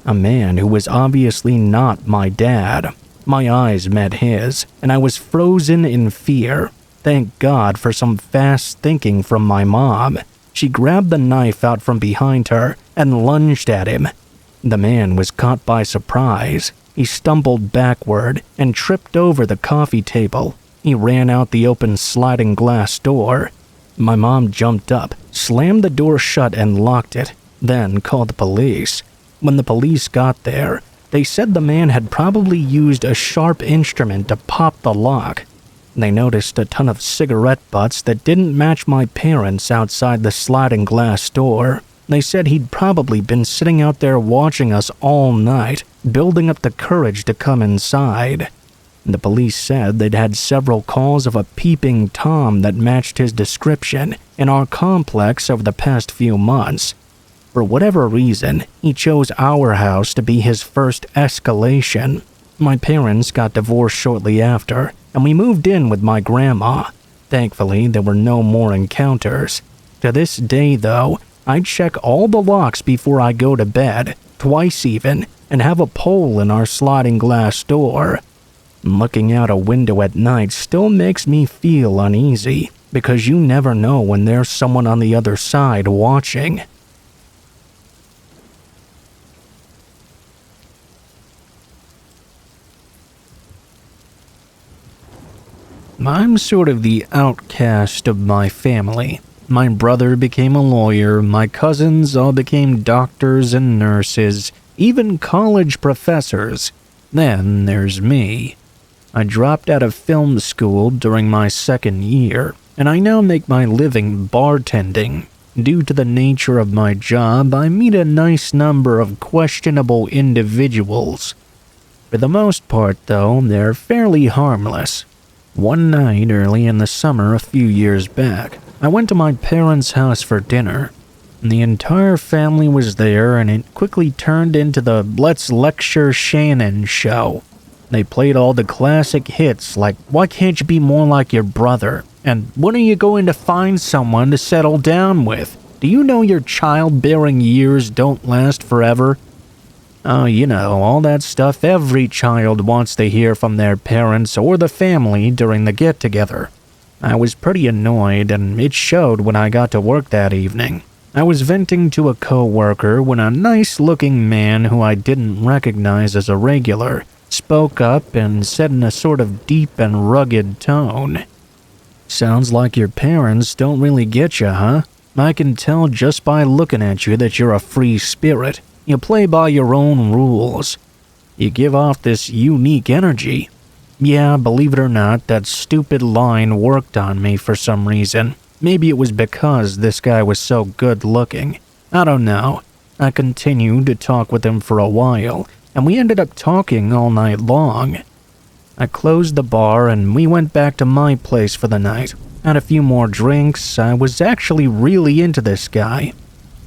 A man who was obviously not my dad. My eyes met his, and I was frozen in fear. Thank God for some fast thinking from my mom. She grabbed the knife out from behind her and lunged at him. The man was caught by surprise. He stumbled backward and tripped over the coffee table. He ran out the open sliding glass door. My mom jumped up, slammed the door shut and locked it, then called the police. When the police got there, they said the man had probably used a sharp instrument to pop the lock. They noticed a ton of cigarette butts that didn't match my parents outside the sliding glass door. They said he'd probably been sitting out there watching us all night, building up the courage to come inside. The police said they'd had several calls of a peeping Tom that matched his description in our complex over the past few months. For whatever reason, he chose our house to be his first escalation. My parents got divorced shortly after, and we moved in with my grandma. Thankfully, there were no more encounters. To this day, though, I check all the locks before I go to bed, twice even, and have a pole in our sliding glass door. Looking out a window at night still makes me feel uneasy, because you never know when there's someone on the other side watching. I'm sort of the outcast of my family. My brother became a lawyer, my cousins all became doctors and nurses, even college professors. Then there's me. I dropped out of film school during my second year, and I now make my living bartending. Due to the nature of my job, I meet a nice number of questionable individuals. For the most part, though, they're fairly harmless. One night early in the summer a few years back, I went to my parents' house for dinner. The entire family was there, and it quickly turned into the Let's Lecture Shannon show. They played all the classic hits like Why Can't You Be More Like Your Brother? And When Are You Going to Find Someone to Settle Down With? Do you know your childbearing years don't last forever? Oh, you know, all that stuff every child wants to hear from their parents or the family during the get-together. I was pretty annoyed, and it showed when I got to work that evening. I was venting to a co-worker when a nice-looking man who I didn't recognize as a regular spoke up and said in a sort of deep and rugged tone, "Sounds like your parents don't really get you, huh? I can tell just by looking at you that you're a free spirit. You play by your own rules. You give off this unique energy." Yeah, believe it or not, that stupid line worked on me for some reason. Maybe it was because this guy was so good looking. I don't know. I continued to talk with him for a while, and we ended up talking all night long. I closed the bar and we went back to my place for the night. Had a few more drinks. I was actually really into this guy.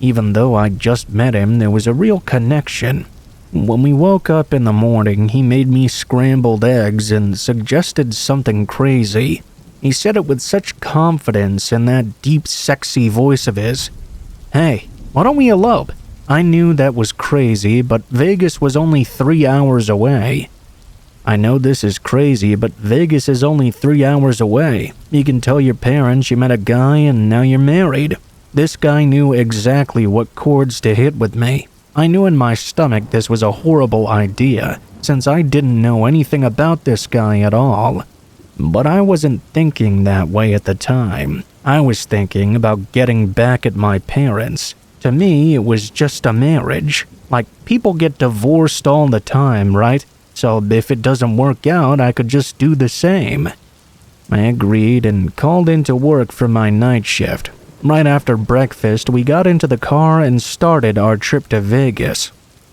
Even though I'd just met him, there was a real connection. When we woke up in the morning, he made me scrambled eggs and suggested something crazy. He said it with such confidence in that deep, sexy voice of his. "Hey, why don't we elope?" I knew that was crazy, but Vegas was only 3 hours away. I know this is crazy, but Vegas is only 3 hours away. You can tell your parents you met a guy and now you're married. This guy knew exactly what chords to hit with me. I knew in my stomach this was a horrible idea, since I didn't know anything about this guy at all. But I wasn't thinking that way at the time. I was thinking about getting back at my parents. To me, it was just a marriage. Like, people get divorced all the time, right? So if it doesn't work out, I could just do the same. I agreed and called into work for my night shift. Right after breakfast, we got into the car and started our trip to Vegas.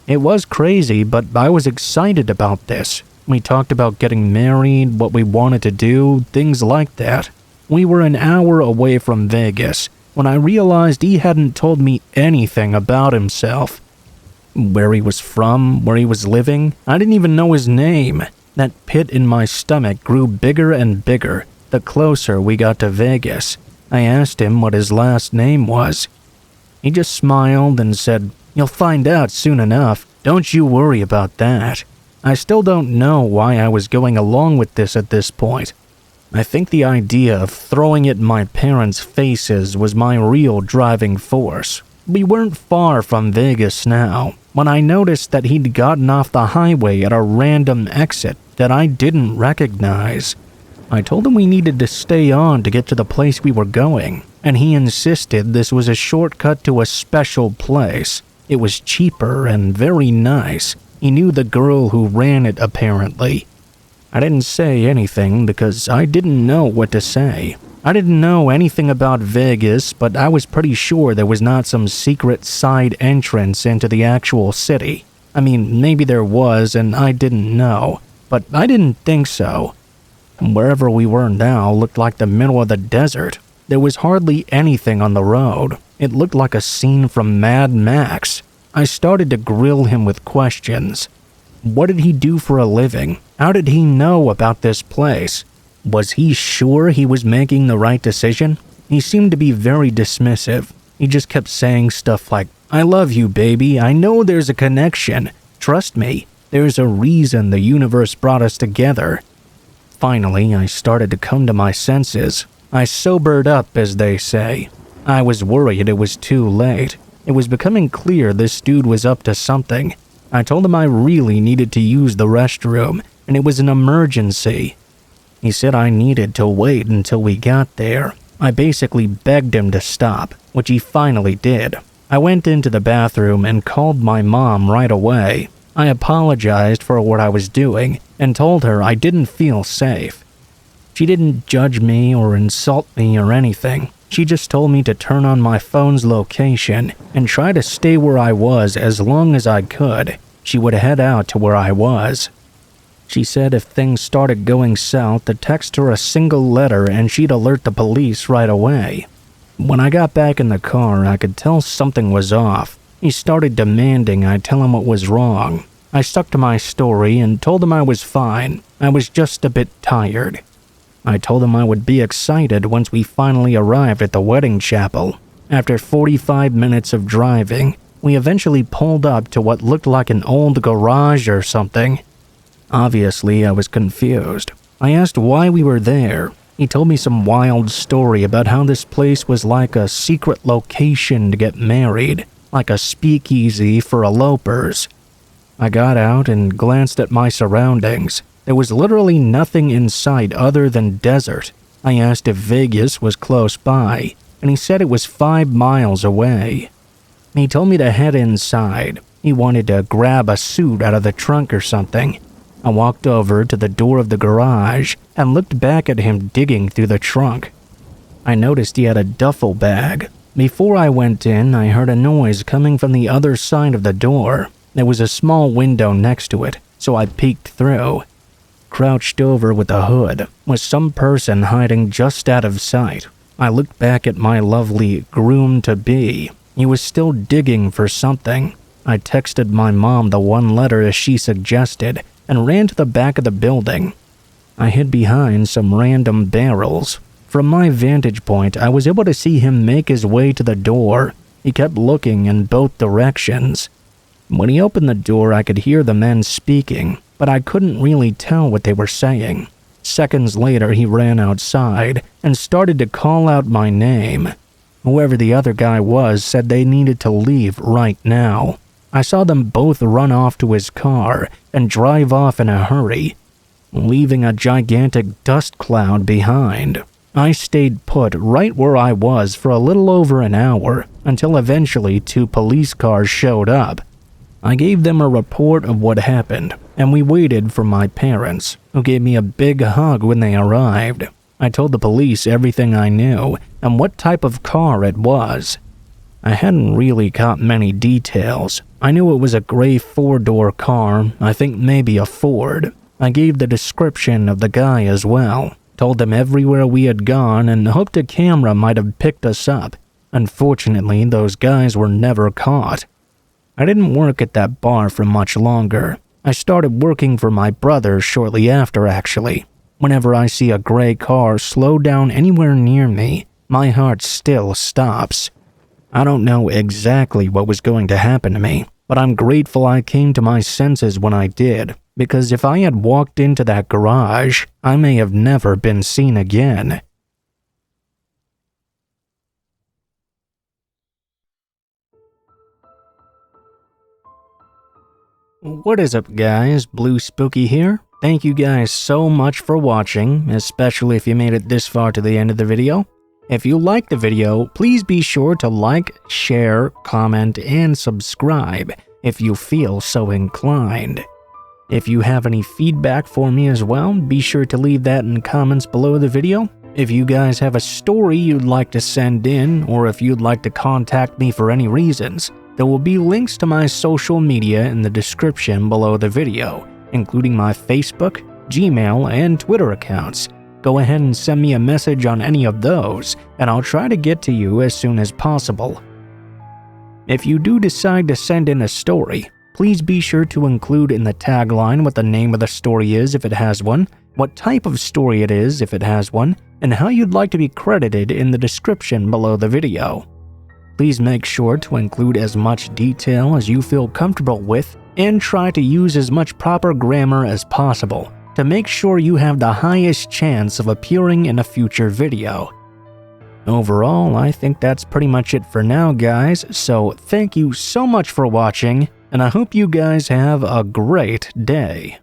It was crazy, but I was excited about this. We talked about getting married, what we wanted to do, things like that. We were an hour away from Vegas when I realized he hadn't told me anything about himself. Where he was from, where he was living, I didn't even know his name. That pit in my stomach grew bigger and bigger the closer we got to Vegas. I asked him what his last name was. He just smiled and said, "You'll find out soon enough. Don't you worry about that." I still don't know why I was going along with this at this point. I think the idea of throwing it in my parents' faces was my real driving force. We weren't far from Vegas now, when I noticed that he'd gotten off the highway at a random exit that I didn't recognize. I told him we needed to stay on to get to the place we were going, and he insisted this was a shortcut to a special place. It was cheaper and very nice. He knew the girl who ran it, apparently. I didn't say anything because I didn't know what to say. I didn't know anything about Vegas, but I was pretty sure there was not some secret side entrance into the actual city. I mean, maybe there was and I didn't know, but I didn't think so. Wherever we were now looked like the middle of the desert. There was hardly anything on the road. It looked like a scene from Mad Max. I started to grill him with questions. What did he do for a living? How did he know about this place? Was he sure he was making the right decision? He seemed to be very dismissive. He just kept saying stuff like, "I love you, baby. I know there's a connection. Trust me. There's a reason the universe brought us together." Finally, I started to come to my senses. I sobered up, as they say. I was worried it was too late. It was becoming clear this dude was up to something. I told him I really needed to use the restroom, and it was an emergency. He said I needed to wait until we got there. I basically begged him to stop, which he finally did. I went into the bathroom and called my mom right away. I apologized for what I was doing and told her I didn't feel safe. She didn't judge me or insult me or anything. She just told me to turn on my phone's location and try to stay where I was as long as I could. She would head out to where I was. She said if things started going south, to text her a single letter and she'd alert the police right away. When I got back in the car, I could tell something was off. He started demanding I tell him what was wrong. I stuck to my story and told him I was fine. I was just a bit tired. I told him I would be excited once we finally arrived at the wedding chapel. After 45 minutes of driving, we eventually pulled up to what looked like an old garage or something. Obviously, I was confused. I asked why we were there. He told me some wild story about how this place was like a secret location to get married, like a speakeasy for elopers. I got out and glanced at my surroundings. There was literally nothing in sight other than desert. I asked if Vegas was close by, and he said it was 5 miles away. He told me to head inside. He wanted to grab a suit out of the trunk or something. I walked over to the door of the garage and looked back at him digging through the trunk. I noticed he had a duffel bag. Before I went in, I heard a noise coming from the other side of the door. There was a small window next to it, so I peeked through. Crouched over with a hood was some person hiding just out of sight. I looked back at my lovely groom-to-be. He was still digging for something. I texted my mom the one letter as she suggested and ran to the back of the building. I hid behind some random barrels. From my vantage point, I was able to see him make his way to the door. He kept looking in both directions. When he opened the door, I could hear the men speaking. but I couldn't really tell what they were saying. Seconds later, he ran outside and started to call out my name. Whoever the other guy was said they needed to leave right now. I saw them both run off to his car and drive off in a hurry, leaving a gigantic dust cloud behind. I stayed put right where I was for a little over an hour until eventually 2 police cars showed up. I gave them a report of what happened, and we waited for my parents, who gave me a big hug when they arrived. I told the police everything I knew and what type of car it was. I hadn't really got many details. I knew it was a gray 4-door car, I think maybe a Ford. I gave the description of the guy as well, told them everywhere we had gone and hoped a camera might have picked us up. Unfortunately, those guys were never caught. I didn't work at that bar for much longer. I started working for my brother shortly after, actually. Whenever I see a gray car slow down anywhere near me, my heart still stops. I don't know exactly what was going to happen to me, but I'm grateful I came to my senses when I did, because if I had walked into that garage, I may have never been seen again. What is up, guys? Blue Spooky here. Thank you guys so much for watching, especially if you made it this far to the end of the video. If you liked the video, please be sure to like, share, comment, and subscribe if you feel so inclined. If you have any feedback for me as well, be sure to leave that in comments below the video. If you guys have a story you'd like to send in, or if you'd like to contact me for any reasons, there will be links to my social media in the description below the video, including my Facebook, Gmail, and Twitter accounts. Go ahead and send me a message on any of those, and I'll try to get to you as soon as possible. If you do decide to send in a story, please be sure to include in the tagline what the name of the story is if it has one, what type of story it is if it has one, and how you'd like to be credited in the description below the video. Please make sure to include as much detail as you feel comfortable with and try to use as much proper grammar as possible to make sure you have the highest chance of appearing in a future video. Overall, I think that's pretty much it for now, guys, so thank you so much for watching, and I hope you guys have a great day.